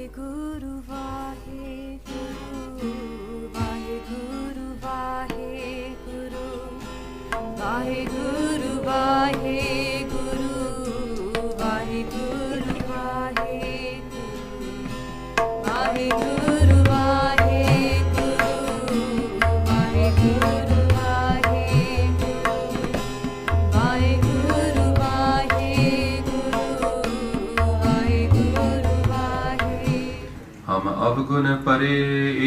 Vaheguru, Vaheguru, Vaheguru, Vaheguru, Vaheguru, Vaheguru, Vaheguru, Vaheguru, Vaheguru, Vaheguru, Vaheguru, Vaheguru, हम अवगुण परे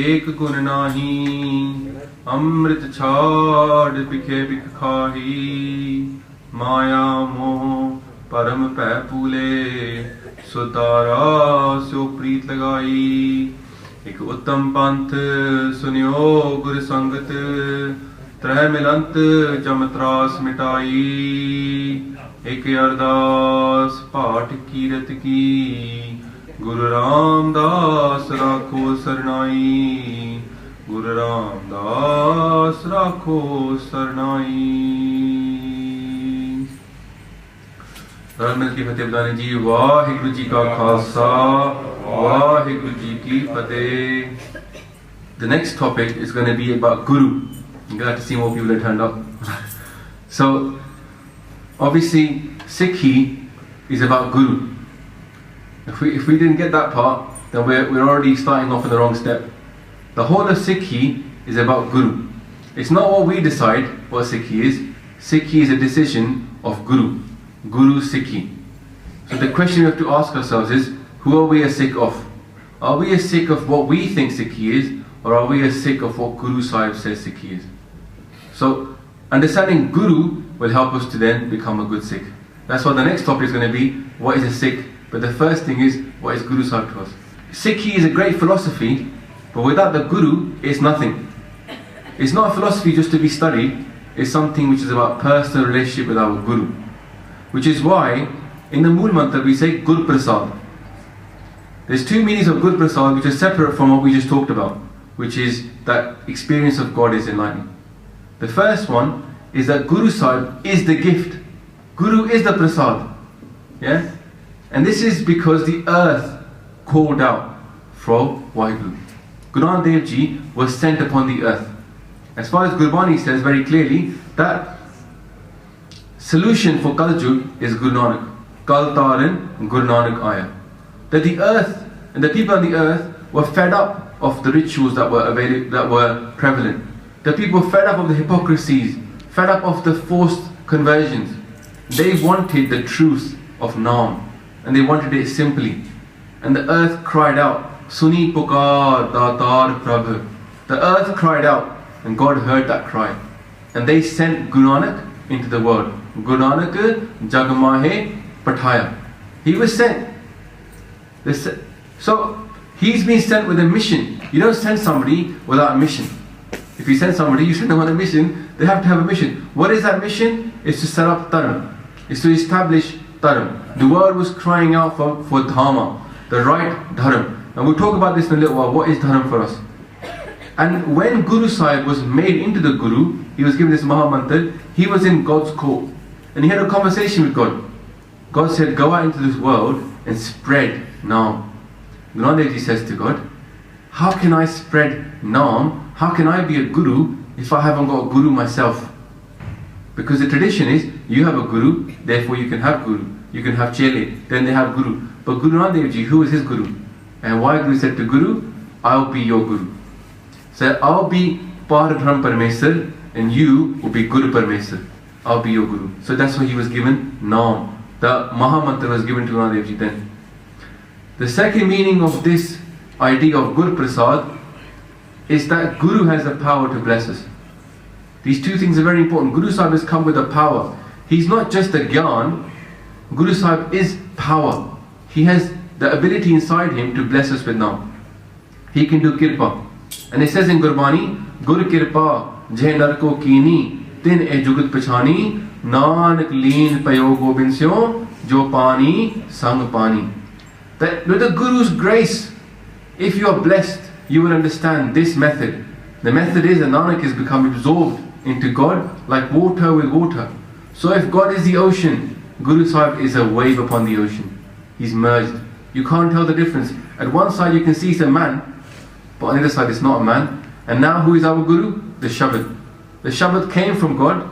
एक गुण नाही, अमृत छाड़ बिखे बिख खाही, माया मोह परम पै पूले, सुतारा सो प्रीत लगाई। एक उत्तम पंथ सुनियो गुर संगत, त्रह मिलंत जम त्रास मिटाई। एक अरदास पाठ कीरत की, गुरु रामदास राखो सरनाई, गुरु रामदास राखो सरनाई। की फतेह बुलाने जी। वाहिगुरु जी का खालसा, वाहिगुरु जी की फतेह। The next topic is going to be about Guru. I'm glad to see more people that turned up. So, obviously, Sikhi is about Guru. If we didn't get that part, then we're already starting off in the wrong step. The whole of Sikhi is about Guru. It's not what we decide what Sikhi is. Sikhi is a decision of Guru. Guru Sikhi. So the question we have to ask ourselves is, who are we a Sikh of? Are we a Sikh of what we think Sikhi is, or are we a Sikh of what Guru Sahib says Sikhi is? So understanding Guru will help us to then become a good Sikh. That's what the next topic is going to be. What is a Sikh? But the first thing is, what is Guru Sahib to us? Sikhi is a great philosophy, but without the Guru, it's nothing. It's not a philosophy just to be studied, it's something which is about personal relationship with our Guru. Which is why, in the Mool Mantra we say Gur Prasad. There's two meanings of Gur Prasad which are separate from what we just talked about, which is that experience of God is enlightening. The first one is that Guru Sahib is the gift. Guru is the Prasad. Yeah? And this is because the earth called out for WhyGuru. Guru Nanak Dev Ji was sent upon the earth. As far as Gurbani says very clearly, that solution for Kaljug is Guru Nanak. Kal Taran Guru Nanak Aya. That the earth and the people on the earth were fed up of the rituals that were prevalent. The people were fed up of the hypocrisies, fed up of the forced conversions. They wanted the truth of Naam, and they wanted it simply. And the earth cried out, Suni Pukar Datar Prabhu. The earth cried out, and God heard that cry. And they sent Guru Nanak into the world. Guru Nanak Jagmahe Pathaya. He was sent. So, he's been sent with a mission. You don't send somebody without a mission. If you send somebody, you send them on a mission, they have to have a mission. What is that mission? It's to set up Dharam. It's to establish Dharam. The world was crying out for Dharma, the right Dharam. And we'll talk about this in a little while. What is Dharam for us? And when Guru Sahib was made into the Guru, he was given this Maha Mantra, he was in God's court. And he had a conversation with God. God said, go out into this world and spread Naam. Guru Nanak Dev Ji says to God, how can I spread Naam? How can I be a Guru if I haven't got a Guru myself? Because the tradition is, you have a Guru, therefore you can have Guru. You can have Chele, then they have Guru. But Guru Nanak Dev Ji, who is his Guru? And WhyGuru said to Guru, I'll be your Guru. So I'll be Paradharam Paramesar, and you will be Guru Paramesar. I'll be your Guru. So that's why he was given Naam. The Maha Mantra was given to Guru Nanak Dev Ji then. The second meaning of this idea of Gur Prasad is that Guru has the power to bless us. These two things are very important. Guru Sahib has come with a power. He's not just a Gyan. Guru Sahib is power. He has the ability inside him to bless us with Naam. He can do Kirpa. And it says in Gurbani, Gur Kirpa Jai Narko Kini Tin E Jugat Pachani Nanak Leen Payo Gobind Syo Jo Pani Sang Pani. That with the Guru's grace, if you are blessed, you will understand this method. The method is that Nanak has become absorbed into God like water with water. So if God is the ocean, Guru Sahib is a wave upon the ocean. He's merged. You can't tell the difference. At one side you can see it's a man, but on the other side it's not a man. And now who is our Guru? The Shabad. The Shabad came from God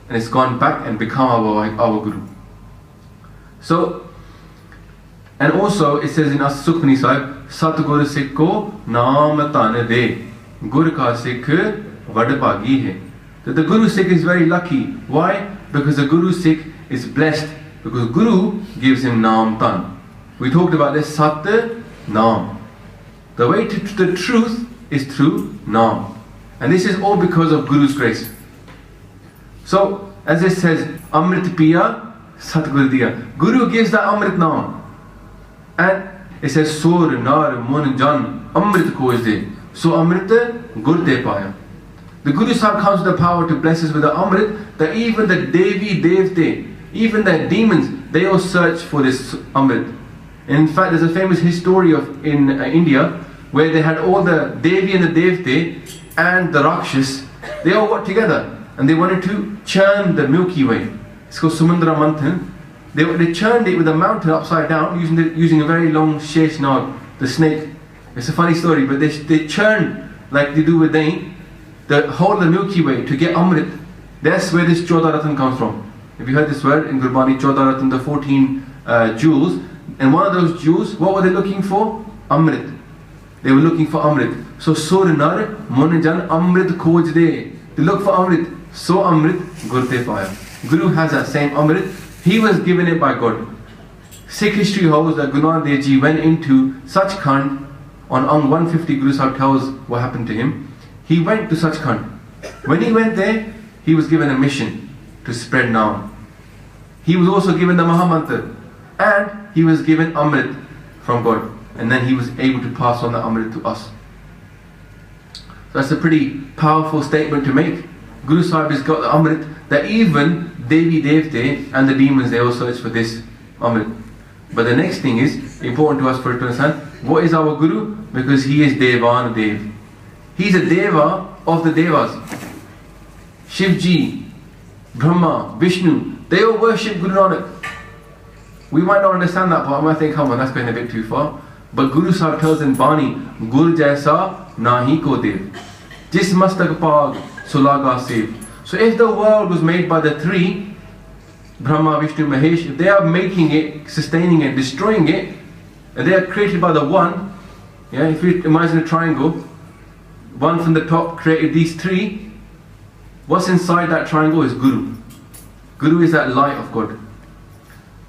and it's gone back and become our Guru. So, and also it says in Sukhmani Sahib, Sat Gur Sikh ko naam tan de, Gur ka Sikh vad bhagi hai. That the Guru Sikh is very lucky. Why? Because the Guru Sikh is blessed, because Guru gives him naam tan. We talked about this, Sat Naam. The way to the truth is through Naam. And this is all because of Guru's grace. So, as it says, Amrit Piya Satgur Diya. Guru gives the Amrit Naam. And it says, Sur, Nar, Mun, Jan, Amrit Koj De. So Amrit Gurde Paya. The Guru Sahib comes with the power to bless us with the Amrit, that even the Devi Devte, even the demons, they all search for this Amrit. In fact, there's a famous history in India where they had all the Devi and the Devte and the Rakshas, they all got together and they wanted to churn the Milky Way. It's called Sumandra Manthan. They churned it with a mountain upside down using a very long Sheshnag, the snake. It's a funny story, but they churned like they do with Dain, the whole of the Milky Way to get Amrit. That's where this Chodaratan comes from. Have you heard this word in Gurbani, Chodaratan, the 14 jewels? And one of those jewels, what were they looking for? Amrit. They were looking for Amrit. So Sur Nar Munjan Amrit Khoj De. They look for Amrit. So Amrit Gurte Paya. Guru has that same Amrit. He was given it by God. Sikh history holds that Guru Nanak Dev Ji went into Sachkhand on 150. Guru Sahib tells what happened to him. He went to Sachkhand. When he went there, he was given a mission to spread Naam. He was also given the Mahamantra. And he was given Amrit from God. And then he was able to pass on the Amrit to us. So that's a pretty powerful statement to make. Guru Sahib has got the Amrit that even Devi Devte and the demons, they all search for this Amrit. But the next thing is important to us for it to understand. What is our Guru? Because he is Devan Dev. He's a Deva of the Devas. Shivji, Brahma, Vishnu, they all worship Guru Nanak. We might not understand that part, I might think, come on, that's going a bit too far. But Guru Sahib tells in Bani, Gur Jaisa Nahi Ko Dev. Jis Mastak Pag Sulaga Sev. So if the world was made by the three, Brahma, Vishnu, Mahesh, if they are making it, sustaining it, destroying it, and they are created by the one, yeah, if you imagine a triangle, one from the top created these three, what's inside that triangle is Guru. Guru is that light of God.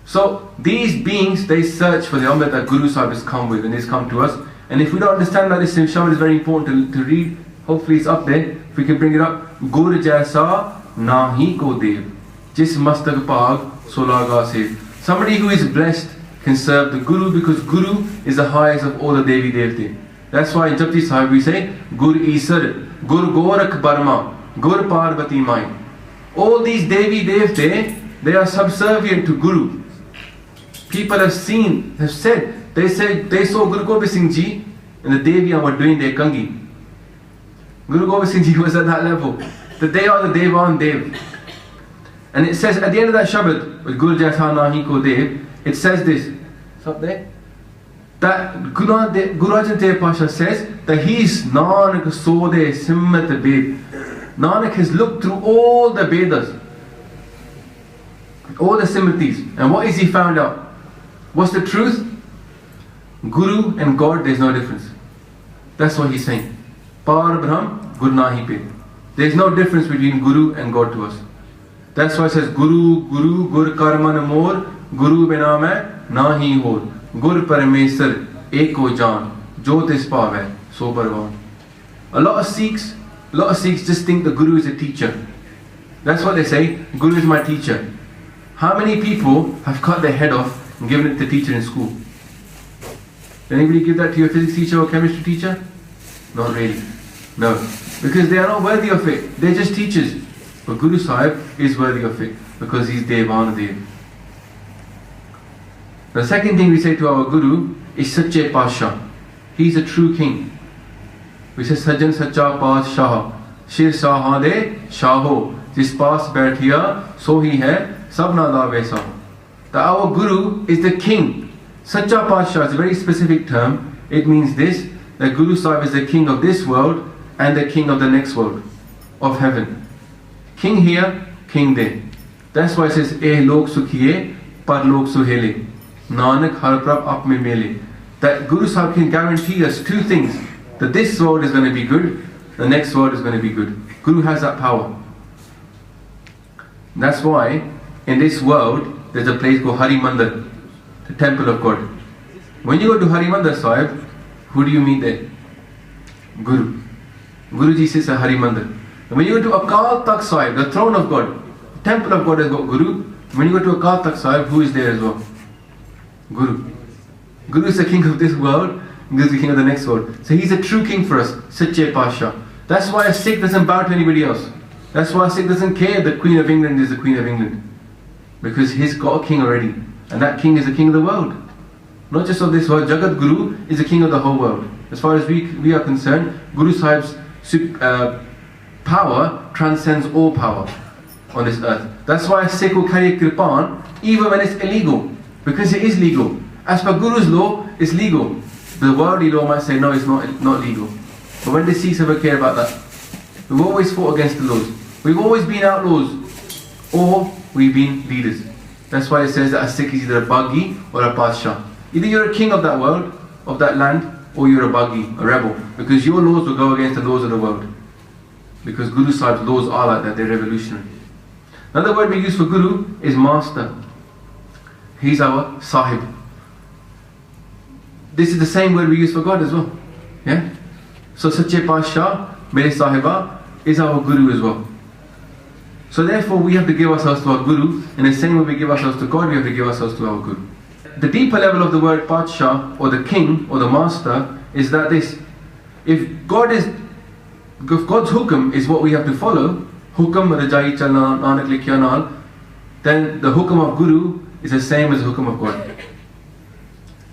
So these beings, they search for the Amrit that Guru Sahib has come with and has come to us. And if we don't understand that, this Shabad is very important to read. Hopefully it's up there. If we can bring it up. Gur Jaisa Nahi Ko Dev. Jis Mastak Pag Solaga Sev. Somebody who is blessed can serve the Guru, because Guru is the highest of all the Devi Devte. That's why in Japji Sahib we say Gur Isar, Gur Gorak Barma, Gur Parvati Mai. All these Devi Devte, they are subservient to Guru. People have said, they saw Guru Gobind Singh Ji and the Deviyan were doing their Kangi. Guru Gobind Singh Ji was at that level, that they are the Devan Dev. And it says at the end of that Shabad, with Gur Jaisa Nahi Ko Dev, it says this, it's up there, that Guru Arjan Dev Pasha says that he is Nanak Sode Simmat Ved. Nanak has looked through all the Vedas, all the Simritis, and what is he found out? What's the truth? Guru and God, there's no difference. That's what he's saying. Par Brahm, Guru Nahi Pe. There's no difference between Guru and God to us. That's why it says Guru, Guru, Gur Karman Mor, Guru Bename, Nahi Hor, Gur Paramesar, Eko Jan, Jyotis Pave, So Parvan. A lot of Sikhs just think the Guru is a teacher. That's what they say, Guru is my teacher. How many people have cut their head off and given it to the teacher in school? Did anybody give that to your physics teacher or chemistry teacher? Not really. No. Because they are not worthy of it. They're just teachers. But Guru Sahib is worthy of it because he's Devan Dev. The second thing we say to our Guru is Sache Pasha. He's a true king. We say Sajan Sacha Pasha. Shir Sahade Shaho. Jis paas baithiya, so he hai, sabna da vaisa. That our Guru is the king. Sacha Pasha is a very specific term. It means this, that Guru Sahib is the king of this world and the king of the next world, of heaven. King here, king there. That's why it says, Eh log sukhiye, par log suhele. Nanak har prab ap mein mele. That Guru Sahib can guarantee us two things, that this world is going to be good, the next world is going to be good. Guru has that power. That's why in this world there's a place called Hari Mandir, the temple of God. When you go to Hari Mandir Sahib, who do you meet there? Guru. Guruji sits at Hari Mandir. And when you go to Akal Takht Sahib, the throne of God, the temple of God has got Guru. When you go to Akal Takht Sahib, who is there as well? Guru. Guru is the king of this world, Guru is the king of the next world. So he's a true king for us, Sache Pasha. That's why a Sikh doesn't bow to anybody else. That's why a Sikh doesn't care that Queen of England is the Queen of England. Because he's got a king already. And that king is the king of the world. Not just of this world, Jagat Guru is the king of the whole world. As far as we are concerned, Guru Sahib's power transcends all power on this earth. That's why a Sikh will carry a kirpan even when it's illegal. Because it is legal. As per Guru's law, it's legal. The worldly law might say, no, it's not legal. But when the Sikhs ever care about that? We've always fought against the laws. We've always been outlaws. Or we've been leaders. That's why it says that a Sikh is either a Baghi or a Parchaar. Either you're a king of that world, of that land, or you're a Baghi, a rebel. Because your laws will go against the laws of the world. Because Guru Sahib's laws are like that, they're revolutionary. Another word we use for Guru is master. He's our Sahib. This is the same word we use for God as well. Yeah? So Sache Pasha, Mere Sahiba, is our Guru as well. So therefore we have to give ourselves to our Guru. In the same way we give ourselves to God, we have to give ourselves to our Guru. The deeper level of the word Parchaar, or the king, or the master, is that this. If God's hukum is what we have to follow, Hukam Rajai Chalna Nanak Likhya Nal, then the hukum of Guru is the same as the hukum of God.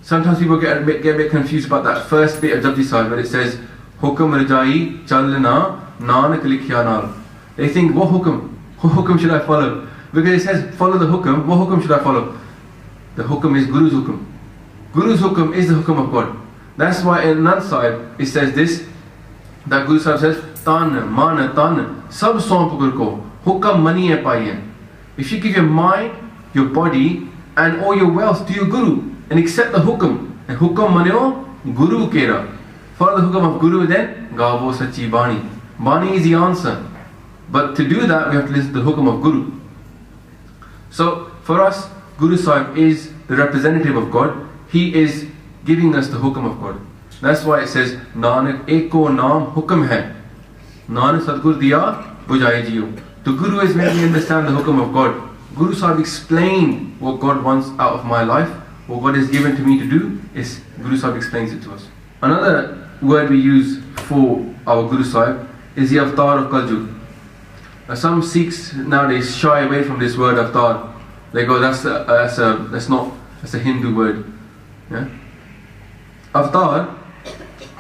Sometimes people get a bit confused about that first bit of Japji Sahib where it says Hukam Rajai Chalna Nanak Likhya Nal. They think, what hukum? What hukum should I follow? Because it says follow the hukum, what hukum should I follow? The hukum is Guru's hukum. Guru's hukum is the hukum of God. That's why in Nand Sahib it says this, that Guru Sahib says, Tan, man, tan, sab saump ko, hukam mani hai paiye. If you give your mind, your body, and all your wealth to your Guru, and accept the hukum, and hukam manyo, Guru kera. Follow the hukum of Guru, then, gavo sachi bani. Bani is the answer. But to do that, we have to listen to the hukum of Guru. So, for us, Guru Sahib is the representative of God. He is giving us the hukum of God. That's why it says, Nanak eko naam hukum hai. Nanak Sadgur diya bujai jiyo. The Guru is making me understand the hukum of God. Guru Sahib explained what God wants out of my life. What God has given to me to do is Guru Sahib explains it to us. Another word we use for our Guru Sahib is the avatar of Kaljug. Some Sikhs nowadays shy away from this word avatar. They go, that's a Hindu word. Yeah? Avatar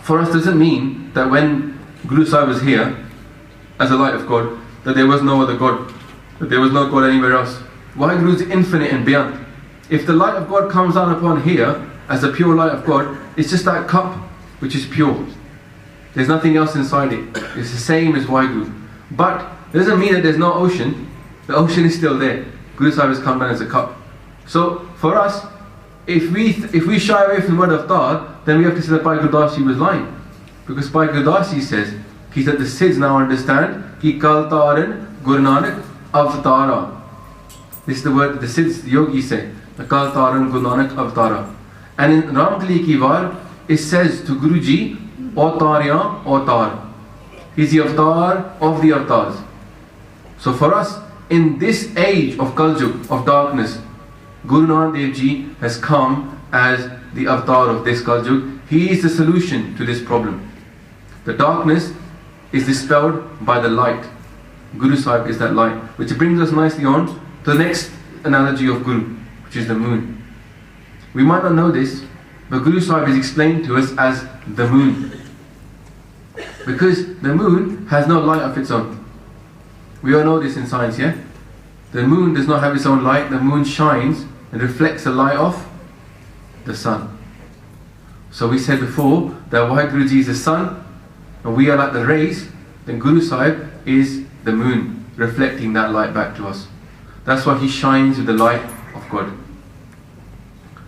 for us doesn't mean that when Guru Sahib was here as a light of God, that there was no other God, that there was no God anywhere else. Vaheguru is infinite and beyond. If the light of God comes down upon here as the pure light of God, it's just that cup which is pure. There's nothing else inside it. It's the same as Vaheguru. But it doesn't mean that there's no ocean. The ocean is still there. Guru Sahib has come down as a cup. So for us, if we shy away from the word avatar, then we have to say that Bhai Gurdas was lying. Because Bhai Gurdas says, he said the Sikhs now understand, ki Kaltaran Guru Nanak Avatara. This is the word the Sikhs, the yogis say, the Kaltaran Guru Nanak Avatara. And in Ramkali ki Var, it says to Guruji, Atarya Atar. He's the avatar of the avatars. So for us, in this age of Kaljug, of darkness, Guru Nanak Dev Ji has come as the avatar of this Kaljug. He is the solution to this problem. The darkness is dispelled by the light. Guru Sahib is that light. Which brings us nicely on to the next analogy of Guru, which is the moon. We might not know this, but Guru Sahib is explained to us as the moon. Because the moon has no light of its own. We all know this in science, yeah? The moon does not have its own light. The moon shines and reflects the light of the sun. So we said before that Vaheguruji is the sun and we are like the rays, then Guru Sahib is the moon, reflecting that light back to us. That's why he shines with the light of God.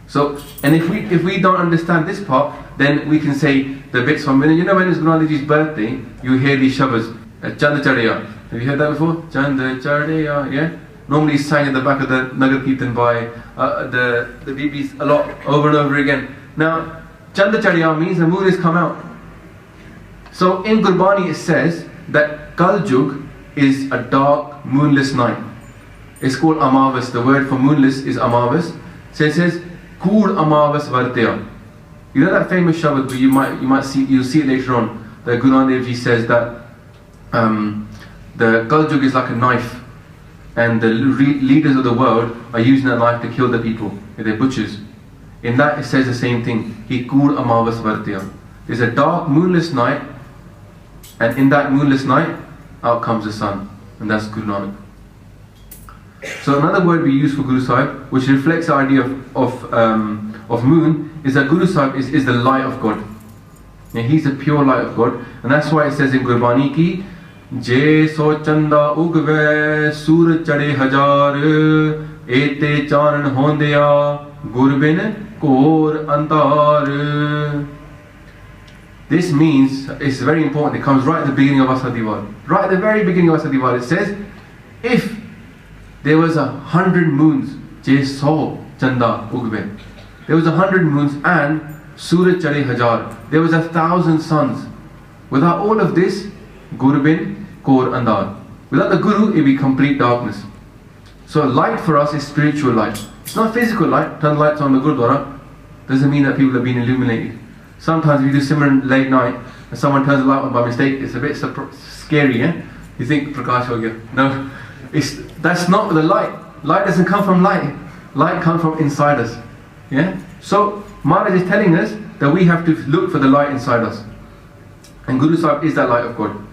So, and if we don't understand this part, then we can say the bits from, when it's Guruji's birthday, you hear these shabas, Chand Chadaya. Have you heard that before? Chand Chadaya, yeah? Normally it's sang at the back of the Nagar Kirtan by the BBs a lot, over and over again. Now, Chand Chadaya means the moon has come out. So in Gurbani it says that Kal Yug is a dark, moonless night. It's called Amavas. The word for moonless is Amavas. So it says, Kood Amavas Vartya. You know that famous Shabad where you'll see it later on, that Guru Nanak Dev Ji says that the Kal Yug is like a knife, and the leaders of the world are using that knife to kill the people, they're butchers. In that it says the same thing, He Kood Amavas Vartya. There's a dark, moonless night, and in that moonless night, out comes the sun, and that's Guru Nanak. So another word we use for Guru Sahib, which reflects the idea of moon, is that Guru Sahib is the light of God. And he's the pure light of God, and that's why it says in Gurbani ki Je so chanda ugve sur chade hajar ete charan hondeya gurbin kor antar. This means, it's very important, it comes right at the beginning of Asadiwal. Right at the very beginning of Asadiwal it says, if there was 100 moons, Je so chanda ugve, there was 100 moons and Suraj chade hajar, there was 1,000 suns. Without all of this, Gurbin kor andar. Without the Guru, it would be complete darkness. So light for us is spiritual light. It's not physical light. Turn lights on the Gurdwara doesn't mean that people have been illuminated. Sometimes we do Simran late night and someone turns the light on by mistake. It's a bit scary, yeah? You think Prakash ho gaya. No, that's not the light. Light doesn't come from light. Light comes from inside us. Yeah? So Maharaj is telling us that we have to look for the light inside us. And Guru Sahib is that light of God.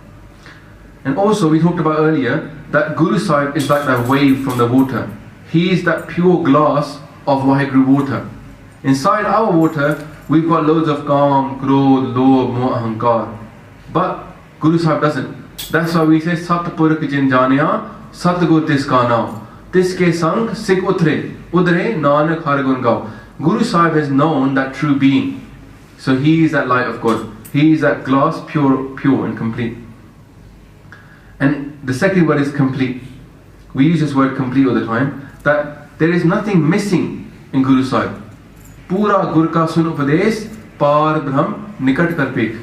And also we talked about earlier that Guru Sahib is like that wave from the water. He is that pure glass of Vaheguru water. Inside our water, we've got loads of Kaam, Krodh, Lobh, Moh, Ahankar. But Guru Sahib doesn't. That's why we say Sat Purkh Jin Janiya, Sat Gur Tis Ka Nao. Tiske Sang Sikh Utre, Udre Nanak Har Gun Gao. Guru Sahib has known that true being. So he is that light of God. He is that glass, pure and complete. And the second word is complete. We use this word complete all the time. That there is nothing missing in Guru Sahib. Pura Gur ka sun upadesh, par brahm nikat kar pek.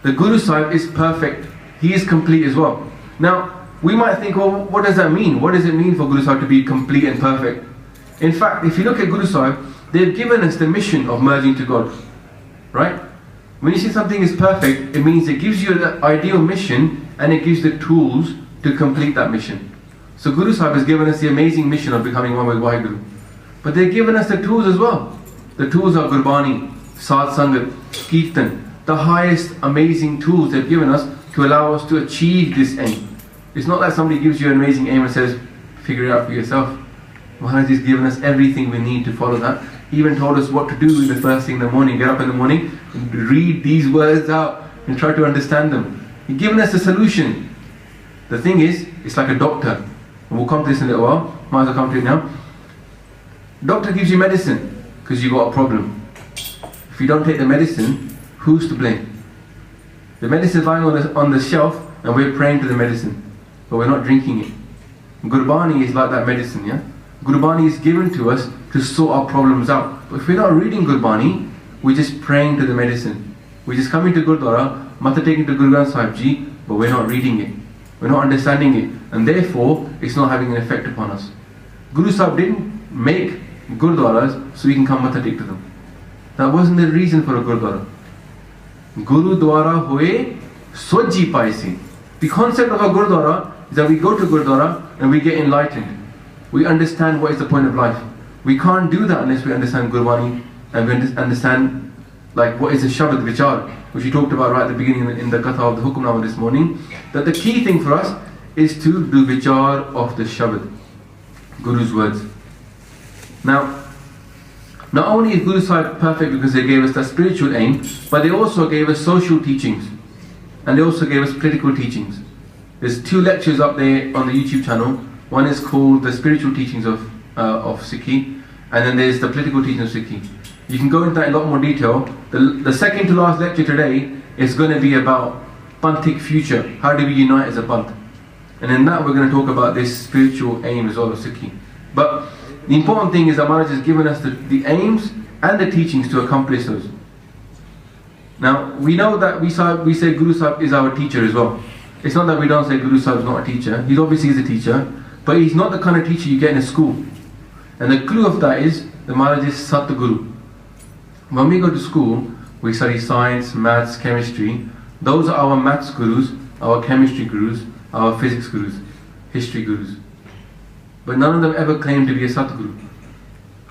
The Guru Sahib is perfect. He is complete as well. Now, we might think, well, what does that mean? What does it mean for Guru Sahib to be complete and perfect? In fact, if you look at Guru Sahib, they've given us the mission of merging to God. Right? When you say something is perfect, it means it gives you the ideal mission and it gives the tools to complete that mission. So Guru Sahib has given us the amazing mission of becoming one with Vaheguru. But they've given us the tools as well. The tools are Gurbani, Sad Sangat, Kirtan. The highest amazing tools they've given us to allow us to achieve this aim. It's not like somebody gives you an amazing aim and says, figure it out for yourself. Maharaj has given us everything we need to follow that. He even told us what to do in the first thing in the morning. Get up in the morning, read these words out and try to understand them. He's given us a solution. The thing is, it's like a doctor. And we'll come to this in a little while. Might as well come to it now. Doctor gives you medicine because you've got a problem. If you don't take the medicine, who's to blame? The medicine is lying on the shelf and we're praying to the medicine, but we're not drinking it. Gurbani is like that medicine, yeah? Gurbani is given to us to sort our problems out. But if we're not reading Gurbani, we're just praying to the medicine. We're just coming to Gurdwara, Matha taking to Guru Granth Sahib Ji, but we're not reading it. We're not understanding it. And therefore, it's not having an effect upon us. Guru Sahib didn't make Gurdwaras so we can come Matha take to them. That wasn't the reason for a Gurdwara. Gurudwara hoye soji paisi. The concept of a Gurdwara is that we go to Gurdwara and we get enlightened. We understand what is the point of life. We can't do that unless we understand Gurbani and we understand like what is the Shabad Vichar, which we talked about right at the beginning in the Katha of the Hukumnama this morning. That the key thing for us is to do Vichar of the Shabad, Guru's words. Now, Not only is Guru Sahib perfect because they gave us the spiritual aim, but they also gave us social teachings. And they also gave us political teachings. There's 2 lectures up there on the YouTube channel. One is called the spiritual teachings of Sikhi, and then there's the political teachings of Sikhi. You can go into that in a lot more detail. The second to last lecture today is going to be about Panthic future. How do we unite as a Panth? And in that we're going to talk about this spiritual aim as well of Sikhi. But the important thing is that Maharaj has given us the aims and the teachings to accomplish those. Now we know that we say Guru Sahib is our teacher as well. It's not that we don't say Guru Sahib is not a teacher. He obviously is a teacher, but he's not the kind of teacher you get in a school. And the clue of that is the Maharaj is Sat Guru. When we go to school, we study science, maths, chemistry. Those are our maths gurus, our chemistry gurus, our physics gurus, history gurus. But none of them ever claim to be a Satguru.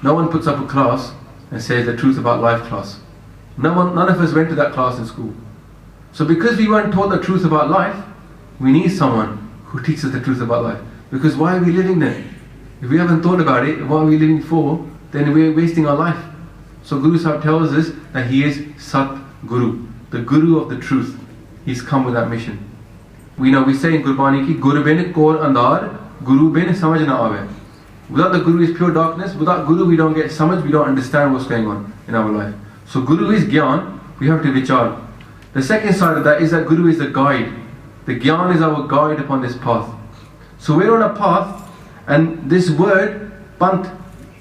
No one puts up a class and says the truth about life class. None of us went to that class in school. So because we weren't taught the truth about life, we need someone who teaches the truth about life. Because why are we living there? If we haven't thought about it, what are we living for? Then we're wasting our life. So Guru Sahib tells us that he is Sat Guru, the Guru of the truth. He's come with that mission. We say in Gurbani ki Guru bin kor andar, Guru bin samajh na aave. Without the Guru is pure darkness. Without Guru we don't get samajh, we don't understand what's going on in our life. So Guru is Gyan, we have to vichar. The second side of that is that Guru is the guide. The Gyan is our guide upon this path. So we're on a path, and this word, Panth,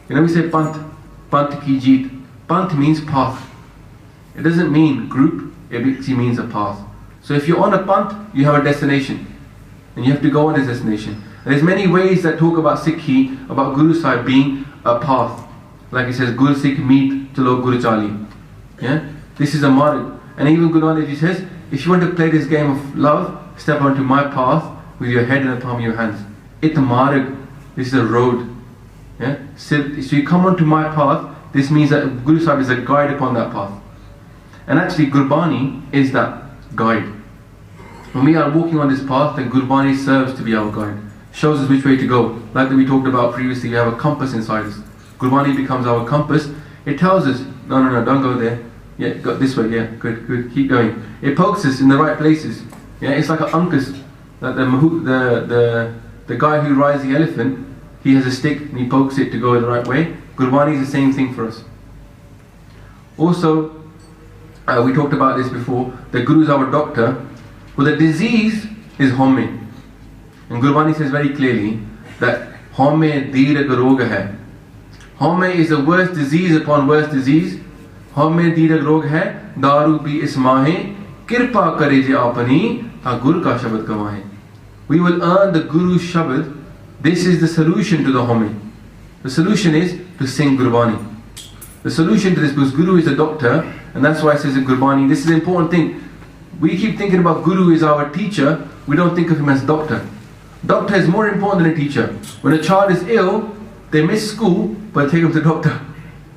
we say Panth, Panth ki jeet. Panth means path. It doesn't mean group, it actually means a path. So if you're on a Panth, you have a destination. And you have to go on this destination. And there's many ways that talk about Sikhi, about Guru Sahib being a path. Like it says, Gur Sikh meet chalo Guru Chali. Yeah? This is a marg. And even Guruji says, if you want to play this game of love, step onto my path with your head in the palm of your hands. It marg. This is a road. Yeah? So you come onto my path, this means that Guru Sahib is a guide upon that path. And actually Gurbani is that guide. When we are walking on this path, then Gurbani serves to be our guide. Shows us which way to go. Like that we talked about previously, we have a compass inside us. Gurbani becomes our compass. It tells us, no, don't go there. Yeah, go this way, yeah, good, keep going. It pokes us in the right places. Yeah, it's like an ankus. Like the guy who rides the elephant, he has a stick and he pokes it to go the right way. Gurbani is the same thing for us. Also, we talked about this before, the Guru is our doctor. Well, the disease is Homme. And Gurbani says very clearly that Homme dirag roga hai. Homme is the worst disease upon worst disease. Homme dirag rog hai, daru bi ismahe, kirpa kare je apani, ta Gur ka shabad kamahe. We will earn the Guru's shabad. This is the solution to the Homme. The solution is to sing Gurbani. The solution to this, because Guru is a doctor, and that's why it says in Gurbani, this is the important thing. We keep thinking about Guru is our teacher, we don't think of him as doctor. Doctor is more important than a teacher. When a child is ill, they miss school, but they take him to the doctor.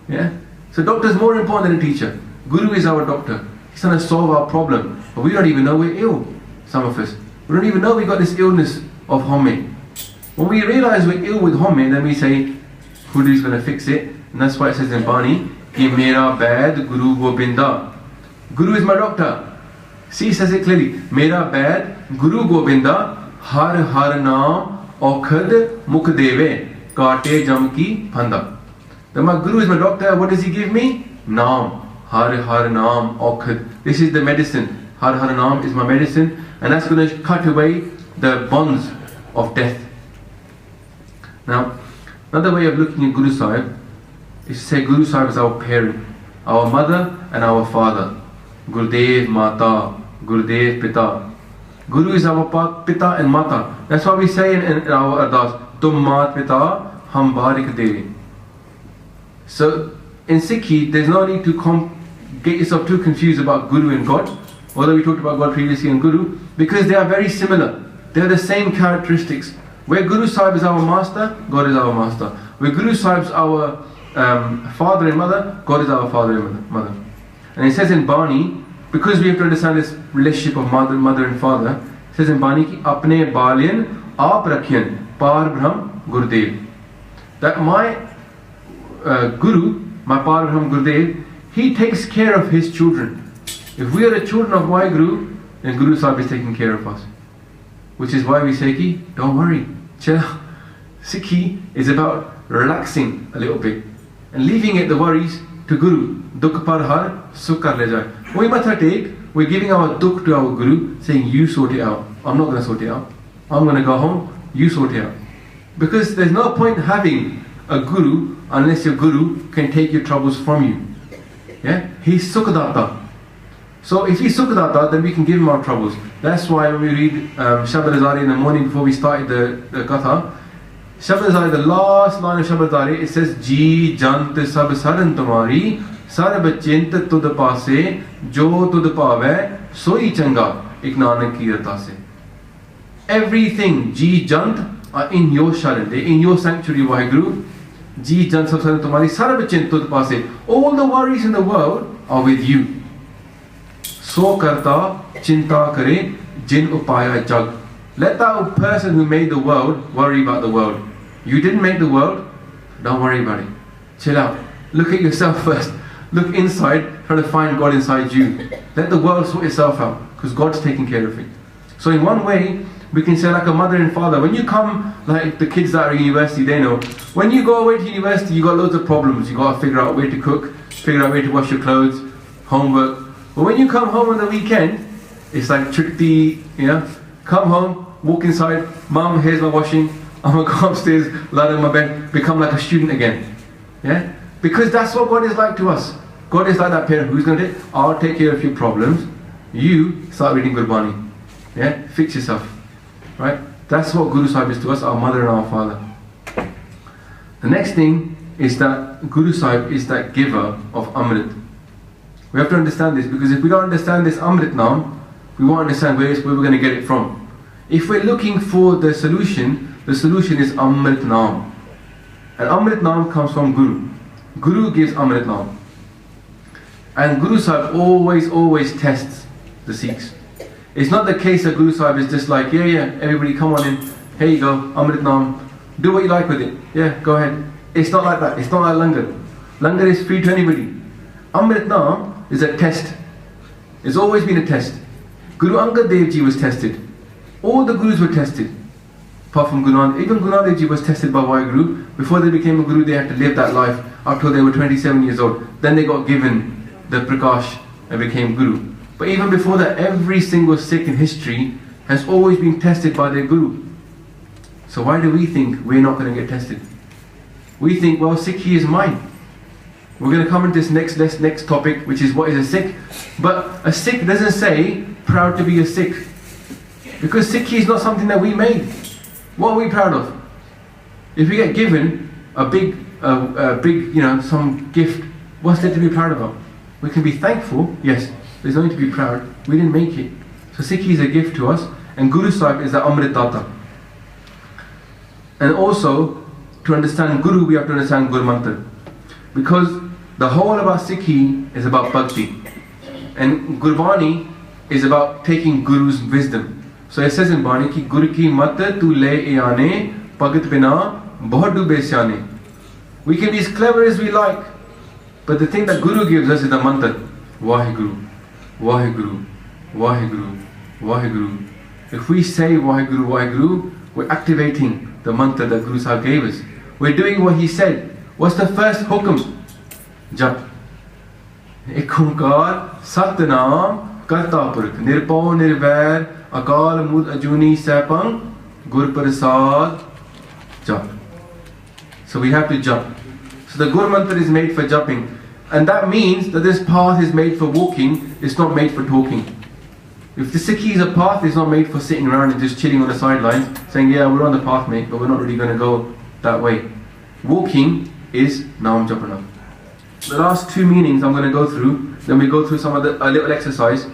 Yeah? So doctor is more important than a teacher. Guru is our doctor. He's trying to solve our problem. But we don't even know we're ill, some of us. We don't even know we got this illness of Homme. When we realize we're ill with Homme, then we say, Guru is going to fix it. And that's why it says in Bani, Ki mera bad Guru Gobinda. Guru is my doctor. See, it says it clearly. Mera bad Guru Gobinda, har har naam aukhad mukh deve, kaate jam ki phanda. Then my Guru is my doctor. What does he give me? Naam. Har har naam aukhad. This is the medicine. Har har naam is my medicine. And that's going to cut away the bonds of death. Now, another way of looking at Guru Sahib is to say Guru Sahib is our parent, our mother and our father. Gurdev Mata, Gurdev Pita. Guru is our Pita and Mata. That's why we say in our Ardas, Tum Mat Pita, Hum Barik Devi. So in Sikhi, there's no need to get yourself too confused about Guru and God, although we talked about God previously and Guru, because they are very similar. They are the same characteristics. Where Guru Sahib is our master, God is our master. Where Guru Sahib is our father and mother, God is our father and mother. And it says in Bani, because we have to understand this relationship of mother and father, it says in Bani ki apne balyan aap rakhiyan par brahm Gurdev. That my Guru my Parham Gurdev, he takes care of his children. If we are the children of Vaheguru, then Guru Sahib is taking care of us. Which is why we say, don't worry, chill out. Sikhi is about relaxing a little bit and leaving it the worries to Guru. Dukh par har, sukh kar le jaye. When we matha take, we're giving our dukh to our Guru, saying, you sort it out. I'm not going to sort it out. I'm going to go home, you sort it out. Because there's no point having a Guru unless your Guru can take your troubles from you. Yeah? He's Sukhadatta. So if he's Sukhadatta, then we can give him our troubles. That's why when we read Shabad Azari in the morning before we started the Katha, Shabad Azari, the last line of Shabad Azari, it says, Ji jant sab saran tumari, sarab chint tud paase, jo tud pave, soi changa, ik nanak ki rata se. Everything, Ji jant, are in your sharan, they're in your sanctuary, Vaheguru. Ji jant sab saran tumari, sarab chint tud paase. All the worries in the world are with you. So karta chinta kare jin upaya jag. Let that person who made the world worry about the world. You didn't make the world, don't worry about it. Chill out. Look at yourself first. Look inside, try to find God inside you. Let the world sort itself out, because God's taking care of it. So in one way, we can say like a mother and father, when you come, like the kids that are in university, they know, when you go away to university, you got loads of problems. You got to figure out where to cook, figure out where to wash your clothes, homework. But when you come home on the weekend, it's like Trikti, come home, walk inside, Mom, here's my washing, I'm gonna go upstairs, lie in my bed, become like a student again. Yeah? Because that's what God is like to us. God is like that parent who's going to I'll take care of your problems, you start reading Gurbani. Yeah? Fix yourself. Right? That's what Guru Sahib is to us, our mother and our father. The next thing is that Guru Sahib is that giver of Amrit. We have to understand this, because if we don't understand this Amrit Naam, we won't understand where we're going to get it from. If we're looking for the solution is Amrit Naam. And Amrit Naam comes from Guru. Guru gives Amrit Naam. And Guru Sahib always tests the Sikhs. It's not the case that Guru Sahib is just like, yeah, everybody come on in, here you go, Amrit Naam, do what you like with it, yeah, go ahead. It's not like that, it's not like Langar. Langar is free to anybody. Amrit Naam is a test. It's always been a test. Guru Angad Dev Ji was tested. All the Gurus were tested. Apart from Guru Nanak, even Guru Nanak Ji was tested by Vaheguru. Before they became a Guru, they had to live that life up till they were 27 years old. Then they got given the Prakash and became Guru. But even before that, every single Sikh in history has always been tested by their Guru. So why do we think we're not going to get tested? We think, well, Sikhi is mine. We're going to come into this next topic, which is what is a Sikh. But a Sikh doesn't say, proud to be a Sikh. Because Sikhi is not something that we made. What are we proud of? If we get given a big, some gift, what's there to be proud about? We can be thankful, yes. There's no need to be proud. We didn't make it. So Sikhi is a gift to us, and Guru Sahib is the Amrit Data. And also, to understand Guru, we have to understand Guru Mantra. Because the whole of our Sikhi is about bhakti. And Gurbani is about taking Guru's wisdom. So it says in Bani ki Guru ki mat tu le aane pagat bina bahut dube syane. We can be as clever as we like, but the thing that Guru gives us is the mantra. Vaheguru, Vaheguru, Vaheguru, Vaheguru. If we say Vaheguru, Vaheguru, we're activating the mantra that Guru Sahib gave us. We're doing what he said. What's the first hukum? Jap. Ek Onkar Satnam Karta Purkh Nirpau Nirvair Akal Mud Ajuni Sapang Gur Prasad Jap. So we have to jump. So the Gur Mantra is made for jumping. And that means that this path is made for walking, it's not made for talking. If the Sikhi is a path, it's not made for sitting around and just chilling on the sidelines, saying, yeah, we're on the path, mate, but we're not really going to go that way. Walking is Naam Japana. The last two meanings I'm going to go through, then we go through some of a little exercise,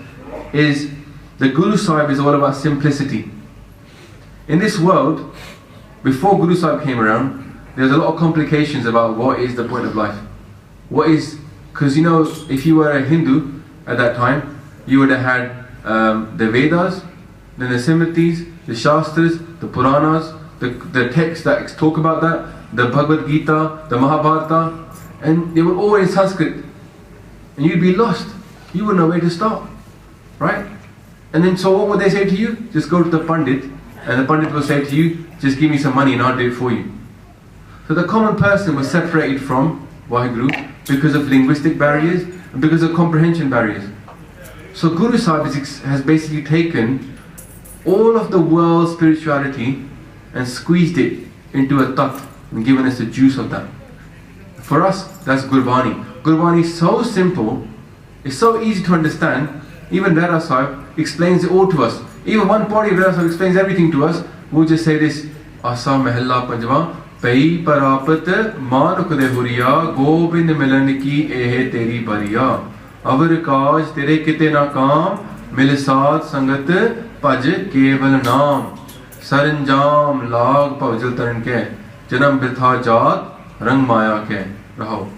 is the Guru Sahib is all about simplicity. In this world, before Guru Sahib came around, there's a lot of complications about what is the point of life. What is, because if you were a Hindu at that time, you would have had the Vedas, then the Simritis, the Shastras, the Puranas, the texts that talk about that, the Bhagavad Gita, the Mahabharata, and they were all in Sanskrit, and you'd be lost. You wouldn't know where to start, right? And then so what would they say to you? Just go to the Pandit, and the Pandit will say to you, just give me some money and I'll do it for you. So the common person was separated from Vaheguru because of linguistic barriers and because of comprehension barriers. So Guru Sahib has basically taken all of the world's spirituality and squeezed it into a tat and given us the juice of that. For us, that's Gurbani. Gurbani is so simple, it's so easy to understand. Even Dara Sahib explains it all to us. Even one body of Dara Sahib explains everything to us. We'll just say this: Asa Mahalla Panjwa, Pai Parapat Manuk de Huriya, Gobind Milan ki ehe teri bariya. Avar Kaj tere kite na kaam, Milisat Sangat Paj Keval Naam. Saranjam Lag Pavjal Taran ke, Janam Birtha Jat Rang Maya ke. Raho.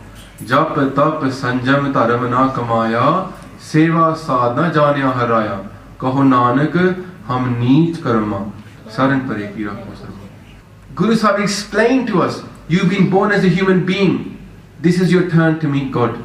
Jap Tap Sanjam Taram na Kamaya, Seva Sadna Janya Haraya. Kaho Nanak Hum Neet Karma. Saran Pare Ki Rakho Sarva. Guru Sahib explained to us, you've been born as a human being. This is your turn to meet God.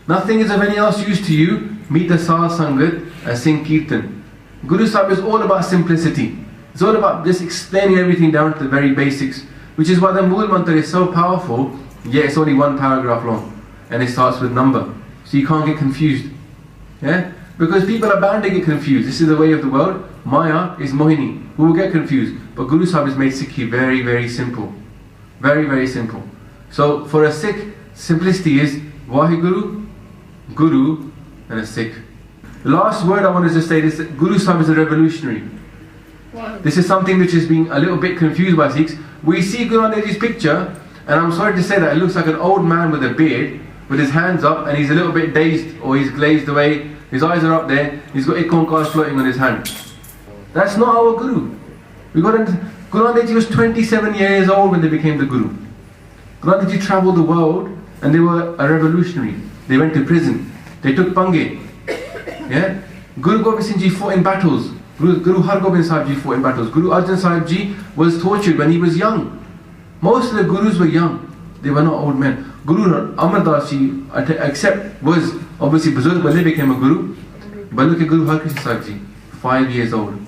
Nothing is of any else use to you. Meet the Sah Sangat and sing Kirtan. Guru Sahib is all about simplicity. It's all about just explaining everything down to the very basics. Which is why the Mool Mantra is so powerful, yet it's only one paragraph long. And it starts with number. So you can't get confused. Yeah? Because people are bound to get confused. This is the way of the world. Maya is Mohini. We will get confused. But Guru Sahib has made Sikhi very, very simple. Very, very simple. So for a Sikh, simplicity is Vaheguru, Guru, and a Sikh. The last word I wanted to say is that Guru Sahib is a revolutionary. This is something which is being a little bit confused by Sikhs. We see Guru Nanak Devji's picture, and I'm sorry to say that it looks like an old man with a beard, with his hands up, and he's a little bit dazed, or he's glazed away. His eyes are up there. He's got ikonkars floating on his hand. That's not our Guru. Guru Nanak Dev Ji was 27 years old when they became the Guru. Guru Nanak Dev Ji travelled the world, and they were a revolutionary. They went to prison. They took Pange. Yeah? Guru Gobind Singh Ji fought in battles. Guru Har Gobind Sahib Ji fought in battles. Guru Arjan Sahib Ji was tortured when he was young. Most of the Gurus were young. They were not old men. Guru Amar Das Ji, except, was obviously Buzurg when they became a Guru. But look at Guru Har Krishna Sahib Ji, 5 years old.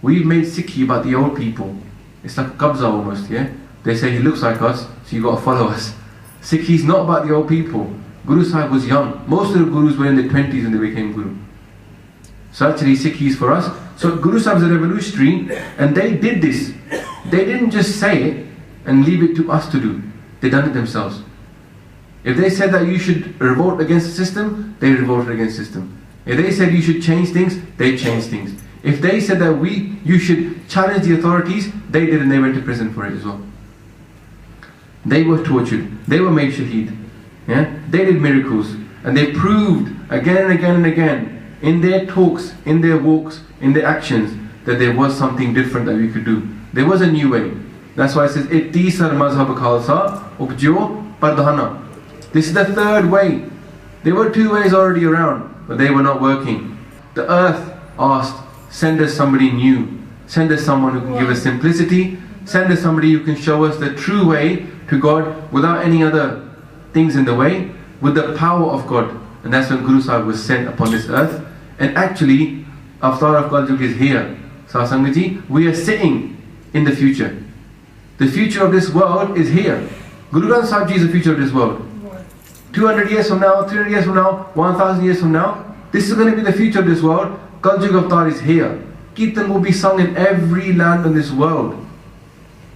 We've made Sikhi about the old people. It's like Qabza almost, yeah? They say he looks like us, so you got to follow us. Sikhi is not about the old people. Guru Sahib was young. Most of the Gurus were in their 20s when they became Guru. So actually Sikhi is for us. So Guru Sahib is a revolutionary, and they did this. They didn't just say it and leave it to us to do. They done it themselves. If they said that you should revolt against the system, they revolted against the system. If they said you should change things, they changed things. If they said that you should challenge the authorities, they did, and they went to prison for it as well. They were tortured. They were made shaheed. Yeah? They did miracles, and they proved again and again and again in their talks, in their walks, in their actions, that there was something different that we could do. There was a new way. That's why it says, Itti sar mazhab khalsa upjo pardhana. This is the third way. There were two ways already around, but they were not working. The earth asked, send us somebody new. Send us someone who can give us simplicity. Send us somebody who can show us the true way to God without any other things in the way, with the power of God. And that's when Guru Sahib was sent upon this earth. And actually, Avatar of Kaljug is here. Sasangaji, we are sitting in the future. The future of this world is here. Guru Granth Sahib Ji is the future of this world. 200 years from now, 300 years from now, 1000 years from now, this is going to be the future of this world. Kaljug Avatar is here. Kirtan will be sung in every land in this world.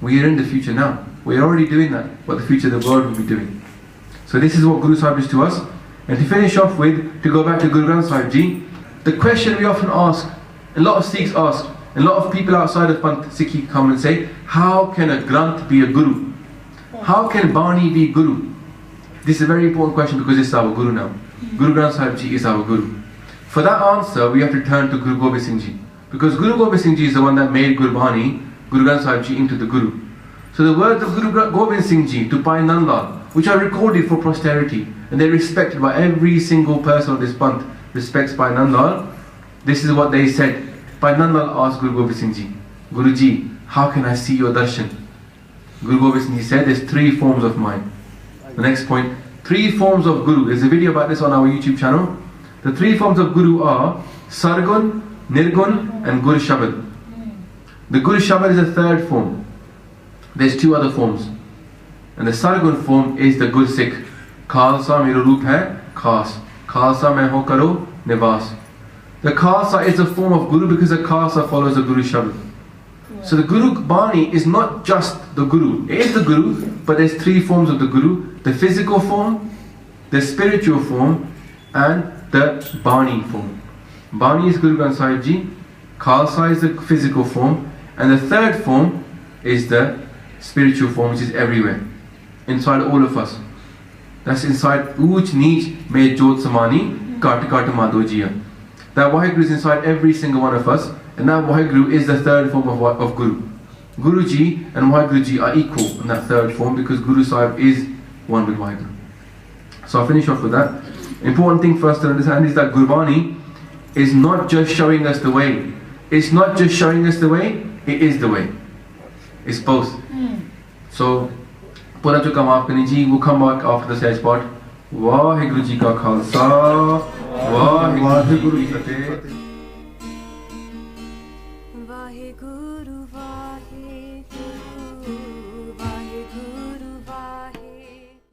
We are in the future now. We are already doing that, what the future of the world will be doing. So this is what Guru Sahib is to us. And to finish off with, to go back to Guru Granth Sahib Ji, the question we often ask, a lot of Sikhs ask, a lot of people outside of Panth Sikhi come and say, how can a Granth be a Guru? How can Bani be Guru? This is a very important question because this is our Guru now. Guru Granth Sahib Ji is our Guru. For that answer, we have to turn to Guru Gobind Singh Ji. Because Guru Gobind Singh Ji is the one that made Gurbani, Guru Granth Sahib Ji, into the Guru. So the words of Guru Gobind Singh Ji to Bhai Nandlal, which are recorded for posterity, and they're respected by every single person of this Panth, respects Bhai Nandlal. This is what they said. Bhai Nandlal asked Guru Gobind Singh Ji, Guruji, how can I see your darshan? Guru Gobind Singh Ji said, there's three forms of mine. The next point, 3 forms of Guru. There's a video about this on our YouTube channel. The 3 forms of Guru are Sargun, Nirgun and Gur Shabad. The Gur Shabad is the 3rd form. There's 2 other forms. And the Sargun form is the Gur Sikh. Khalsa mero roop hai khas. Khalsa mein ho karo nivas. The Khalsa is a form of Guru because the Khalsa follows the Guru Shabad. So the Guru Bani is not just the Guru. It is the Guru, but there's 3 forms of the Guru. The physical form, the spiritual form and the Bani form. Bani is Guru Granth Sahib Ji, Khalsa is the physical form, and the 3rd form is the spiritual form, which is everywhere, inside all of us. That's inside Uch Neech Me Jot Samani Kat Kat Madhojiya. That Vaheguru is inside every single one of us, and that Vaheguru is the 3rd form of Guru. Guruji and Vaheguruji are equal in that 3rd form because Guru Sahib is one with Vaheguru. So I'll finish off with that. Important thing for us to understand is that Gurbani is not just showing us the way. It's not just showing us the way, it is the way. It's both. So, Pura Chuka Maaf Karni Ji, we'll come back after the stage part. Vaheguru Ji Ka Khalsa, Vaheguru Ji Ki Fateh. Vaheguru, Vaheguru.